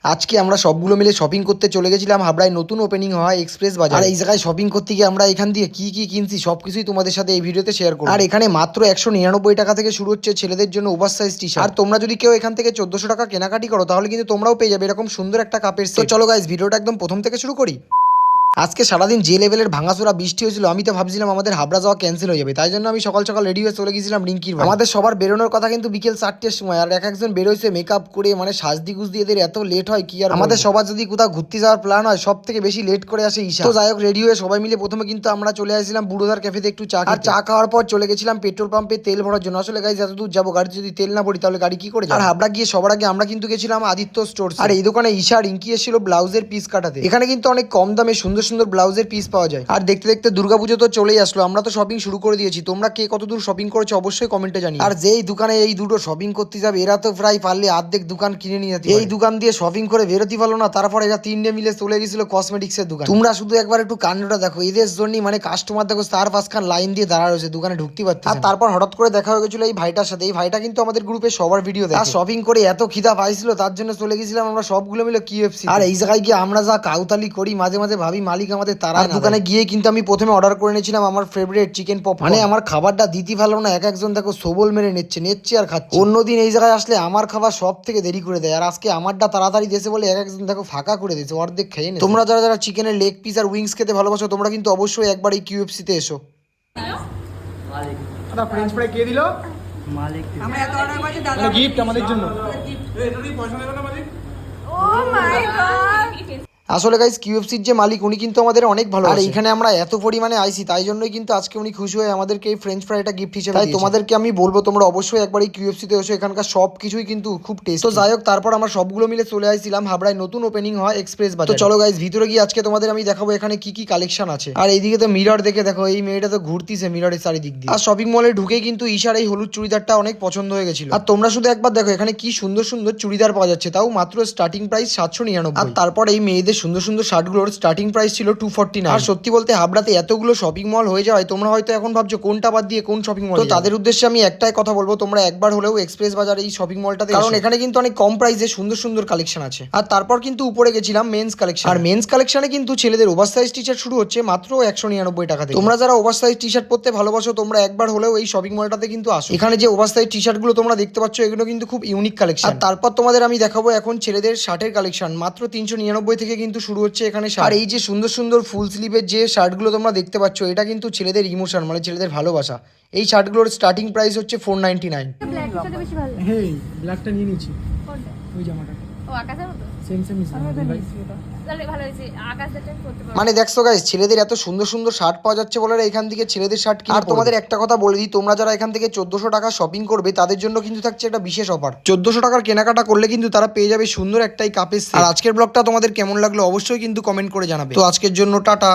আজকে আমরা সবগুলো মিলে শপিং করতে চলে গেছিলাম হাবড়ায় নতুন ওপেনিং হয় এক্সপ্রেস বাজার। আর এই জায়গায় শপিং করতে গিয়ে আমরা এখান দিয়ে কি কি কিনছি সবকিছুই তোমাদের সাথে এই ভিডিওতে শেয়ার করব। আর এখানে মাত্র 199 টাকা থেকে শুরু হচ্ছে ছেলেদের জন্য ওভারসাইজ টি শার্ট। আর তোমরা যদি কেউ এখান থেকে 1400 টাকা কেনাকাটি করো তাহলে কিন্তু তোমরাও পেয়ে যাবে এরকম সুন্দর একটা কাপের সেট। তো চলো গাইস ভিডিওটা একদম প্রথম থেকে শুরু করি। আজকে সারাদিন যে লেভেলের ভাঙাচোরা বৃষ্টি হয়েছিল আমি তো ভাবছিলাম আমাদের হাবড়া যাওয়া ক্যান্সেল হয়ে যাবে, তাই জন্য আমি সকাল সকাল রেডি হয়ে চলে গেছিলাম রিঙ্কির বাড়ি। আমাদের সবার বেরোনোর কথা কিন্তু বিকেল 4টের সময়, আর একজন বেরোইছে মেকআপ করে, মানে সাজদি গুজদি এদের এত লেট হয় কি আর। আমাদের সবার যদি কোথাও ঘুরতে যাওয়ার প্ল্যান হয় সব থেকে বেশি লেট করে আসে ঈশা। তো যাই হোক রেডি হয়ে সবাই মিলে প্রথমে কিন্তু আমরা চলে আসছিলাম বুড়োদার ক্যাফেতে একটু চা, আর চা খাওয়ার পর চলে গেছিলাম পেট্রোল পাম্পে তেল ভরার জন্য। আসলে গাইজ এত দূর যাবো, গাড়িতে যদি তেল না ভরি তাহলে গাড়ি কি করে। আর হাবড়া গিয়ে সবার আগে আমরা কিন্তু গেছিলাম আদিত্য স্টোর, আর এই দোকানে ঈশা রিঙ্কি এসেছিল ব্লাউজের পিস কাটাতে। এখানে কিন্তু অনেক কম দামে সুন্দর সুন্দর ব্লাউজের পিস পাওয়া যায়। আর দেখতে দেখতে দুর্গাপুজো তো চলেই আসলো, আমরা তো শপিং শুরু করে দিয়েছি। তোমরা কে কত দূর শপিং করেছো অবশ্যই কমেন্টে জানিও। আর যেই দোকানে এই দুটো শপিং করতে যাবে এরা তো প্রায় পারলে অর্ধেক দোকান কিনে নিয়ে যেতে। এই দোকান দিয়ে শপিং করে বেরোতে পারলো না, তারপর এরা তিনটে মিলে চলে গেছিল কসমেটিক্স এর দোকান। তোমরা শুধু একবার একটু কাণ্ডটা দেখো, এদের জন্য মানে কাস্টমার দেখো 4-5 লাইন দিয়ে দাঁড়া রয়েছে, দোকানে ঢুকতে পারছে। আর তারপর হঠাৎ করে দেখা হয়ে গেছিল এই ভাইটার সাথে। এই ভাইটা কিন্তু আমাদের গ্রুপে সবার ভিডিও দেখে। আর শপিং করে এত খিদা পাইছিল তার জন্য চলে গেছিলাম আমরা সবগুলো মিলে কিএফসি। আর এই জায়গায় গিয়ে আমরা যা কাউতালি করি মাঝে মাঝে ভাবি মালিক আমাদের তারা। দোকানে গিয়ে কিন্তু আমি প্রথমে অর্ডার করে নিয়েছিলাম আমার ফেভারিট চিকেন পপ। মানে আমার খাবারটা দিতে ভালো না, একজন দেখো সবল মেরে নিচ্ছে আর খাচ্ছে। অন্যদিন এই জায়গায় আসলে আমার খাবার সব থেকে দেরি করে দেয়, আর আজকে আমারটা তাড়াতাড়ি দিয়েছে বলে একজন দেখো ফাঁকা করে দিয়েছে, অর্ধেক খেয়ে নেয়। তোমরা যারা যারা চিকেনের লেগ পিস আর উইংস খেতে ভালোবাসো তোমরা কিন্তু অবশ্যই একবার এই কিউএফসি তে এসো। দাদা ফ্রেঞ্চ ফ্রাই কে দিল? মালিক। আমরা এত অর্ডার করেছি দাদা গিফট আমাদের জন্য। এটা দিয়ে পয়সা নেবে না মালিক? ও মাই গড। আসলে গাইস কিউএফসির যে মালিক উনি কিন্তু আমাদের অনেক ভালো, আর এখানে আমরা এত পরিমাণে আইছি তাই জন্যই কিন্তু আজকে উনি খুশি হয়ে আমাদেরকে এই ফ্রেঞ্চ ফ্রাইটা গিফট হিসেবে দিয়েছে। তাই তোমাদেরকে আমি বলবো তোমরা অবশ্যই একবার এই কিউএফসি তে এসো, এখানকার সব কিছুই কিন্তু খুব টেস্ট। তো যাই হোক তারপর আমরা সবগুলো মিলে চলে আসছিলাম হাবড়ায় নতুন ওপেনিং হয় এক্সপ্রেস বাজার। তো চলো গাইস ভিতরে গিয়ে আজকে তোমাদের আমি দেখাবো এখানে কি কি কালেকশন আছে। আর এইদিকে তো মিরর দেখে দেখো, এই মেয়েটা তো ঘুরতিছে মিররের চারিদিক দিয়ে। আর শপিং মলে ঢুকে কিন্তু ঈশার এই হলুদ চুড়িদারটা অনেক পছন্দ হয়ে গেছিল। আর তোমরা শুধু একবার দেখো এখানে কি সুন্দর সুন্দর চুড়িদার পাওয়া যাচ্ছে, তাও মাত্র স্টার্টিং প্রাইস 799। আর তারপর এই মেয়েদের সুন্দর সুন্দর শার্টগুলোর স্টার্টিং প্রাইস ছিল 249। আর সত্যি বলতে হাবড়াতে এতগুলো শপিং মল হয়ে যাওয়ায় তোমরা হয়তো এখন ভাবছো কোনটা বাদ দিয়ে কোন শপিং মল। তো তাদের উদ্দেশ্যে আমি একটাই কথা বলবো, তোমরা একবার হলেও এক্সপ্রেস বাজার এই শপিং মলটাতে, কারণ এখানে কিন্তু অনেক কম প্রাইসে সুন্দর সুন্দর কালেকশন আছে। আর তারপর কিন্তু উপরে গেছিলাম মেন্স কালেকশন, আর মেন্স কালেকশনে কিন্তু ছেলেদের ওভারসাইজ টি শার্ট শুরু হচ্ছে মাত্র 199 টাকা থেকে। তোমরা যারা ওভারসাইজ টি শার্ট পরতে ভালোবাসো তোমরা একবার হলেও এই শপিং মলটাতে কিন্তু আসো। এখানে যে ওভারসাইজ টি শার্ট গুলো তোমরা দেখতে পাচ্ছ এগুলো কিন্তু খুব ইউনিক কালেকশন। আর তারপর তোমাদের আমি দেখাবো এখন ছেলেদের শার্টের কালেকশন, মাত্র 399 থেকে কিন্তু শুরু হচ্ছে এখানে। আর এই যে সুন্দর সুন্দর ফুল স্লিভের যে শার্টগুলো তোমরা দেখতে পাচ্ছ এটা কিন্তু ছেলেদের ইমোশন, মানে ছেলেদের ভালোবাসা। এই শার্টগুলোর স্টার্টিং প্রাইস হচ্ছে 499। ব্ল্যাকটা বেশি ভালো। হেই ব্ল্যাকটা নিয়ে নিয়েছি, কোনটা? ওই জামাটা ও আকাশের মতো। সেম সেম ভাই। তাহলে ভালো হয়েছে, আকাশটা করতে পারবো। মানে দেখছো গাইস ছেলেদের এত সুন্দর সুন্দর শার্ট পাওয়া যাচ্ছে বলে এখান থেকে ছেলেদের শার্ট কিনে। আর তোমাদের একটা কথা বলে দিই, তোমরা যারা এখান থেকে 1400 টাকা শপিং করবে তাদের জন্য কিন্তু থাকছে একটা বিশেষ অফার। 1400 টাকার কেনাকাটা করলে কিন্তু তারা পেয়ে যাবে সুন্দর একটাই কাপের সেট। আর আজকের ব্লগটা তোমাদের কেমন লাগলো অবশ্যই কিন্তু কমেন্ট করে জানাবে। তো আজকের জন্য টাটা।